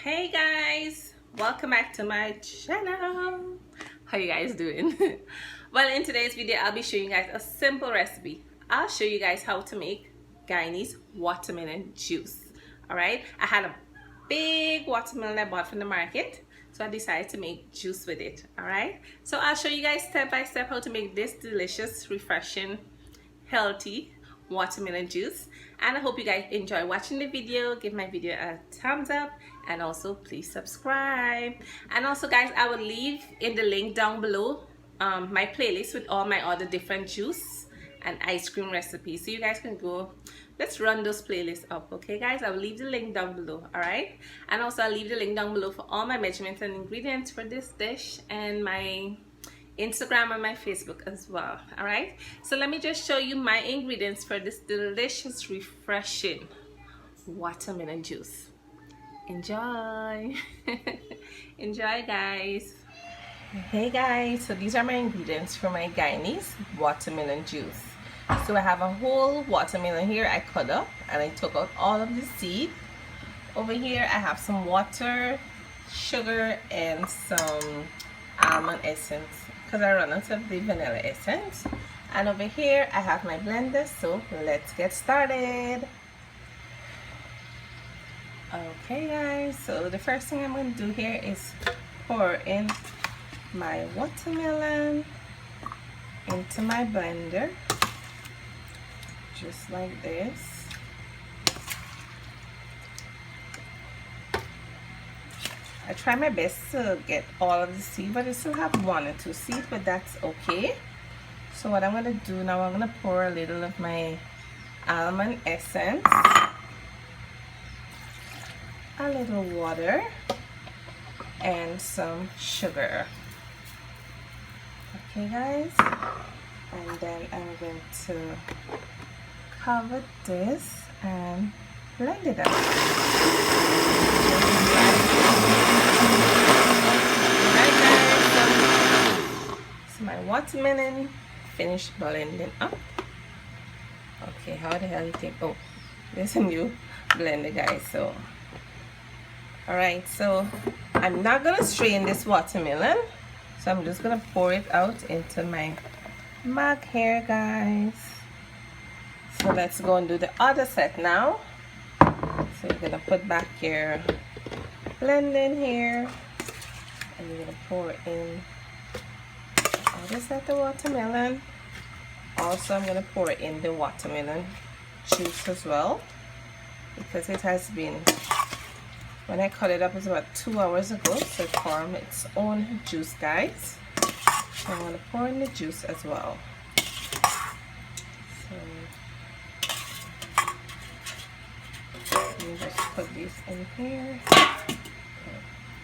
Hey guys, welcome back to my channel. How you guys doing? Well, in today's video I'll be showing you guys a simple recipe. I'll show you guys how to make Guyanese watermelon juice. Alright, I had a big watermelon I bought from the market, so I decided to make juice with it. Alright, so I'll show you guys step by step how to make this delicious, refreshing, healthy watermelon juice, and I hope you guys enjoy watching the video. Give my video a thumbs up and also please subscribe. And also guys, I will leave in the link down below my playlist with all my other different juice and ice cream recipes, so you guys can go, let's run those playlists up. Okay guys, I will leave the link down below. All right, and also I'll leave the link down below for all my measurements and ingredients for this dish, and my Instagram and my Facebook as well. All right, so let me just show you my ingredients for this delicious, refreshing watermelon juice. Enjoy. Enjoy guys. Hey guys, so these are my ingredients for my Guyanese watermelon juice. So I have a whole watermelon here I cut up and I took out all of the seed. Over here I have some water, sugar, and some almond essence because I run out of the vanilla essence. And over here I have my blender, so let's get started. Okay guys, so the first thing I'm going to do here is pour in my watermelon into my blender, just like this. I try my best to get all of the seed, but I still have one or two seeds, but that's okay. So what I'm going to do now, I'm going to pour a little of my almond essence, a little water, and some sugar. Okay guys, and then I'm going to cover this and blend it out. Alright guys, so my watermelon finished blending up. Okay, how the hell you think? Oh, there's a new blender guys. So alright, so I'm not gonna strain this watermelon, so I'm just gonna pour it out into my mug here guys. So let's go and do the other set now. So you're gonna put back your blending here, and you're gonna pour in other set of watermelon. Also I'm gonna pour in the watermelon juice as well, because it has been, when I cut it up, it's about 2 hours ago, so it formed its own juice guys. So I'm going to pour in the juice as well. So let me just put these in here.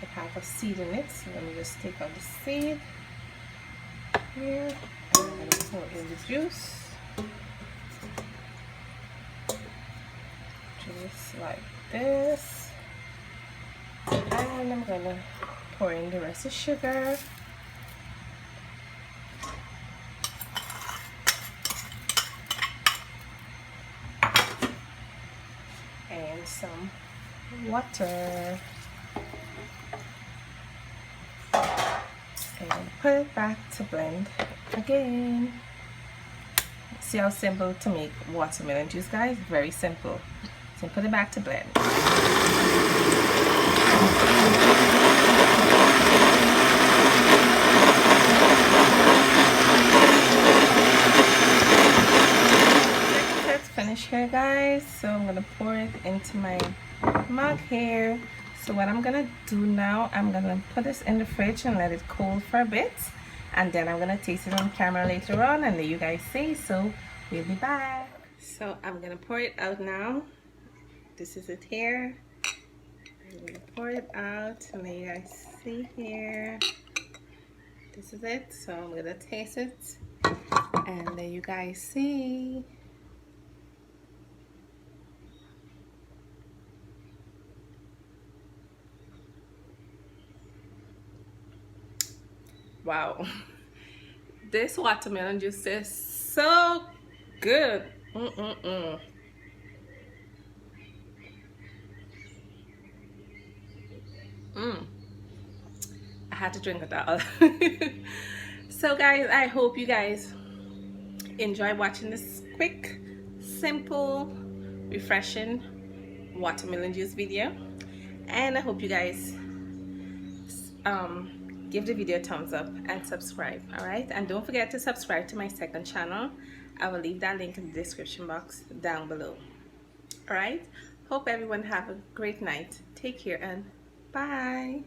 It has a seed in it, so let me just take out the seed here, and I'm going to pour in the juice. Just like this. And I'm gonna pour in the rest of sugar, and some water, and put it back to blend again. See how simple to make watermelon juice guys? Very simple. So put it back to blend. Let's finish here guys. So I'm gonna pour it into my mug here. So what I'm gonna do now, I'm gonna put this in the fridge and let it cool for a bit, and then I'm gonna taste it on camera later on and let you guys see. So we'll be back. So I'm gonna pour it out now. This is it here. I'm gonna pour it out and let you guys see here. This is it. So I'm gonna taste it and let you guys see. Wow, this watermelon juice is so good. I had to drink it all. So guys, I hope you guys enjoy watching this quick, simple, refreshing watermelon juice video, and I hope you guys give the video a thumbs up and subscribe. All right, and don't forget to subscribe to my second channel. I will leave that link in the description box down below. All right, hope everyone have a great night. Take care and bye.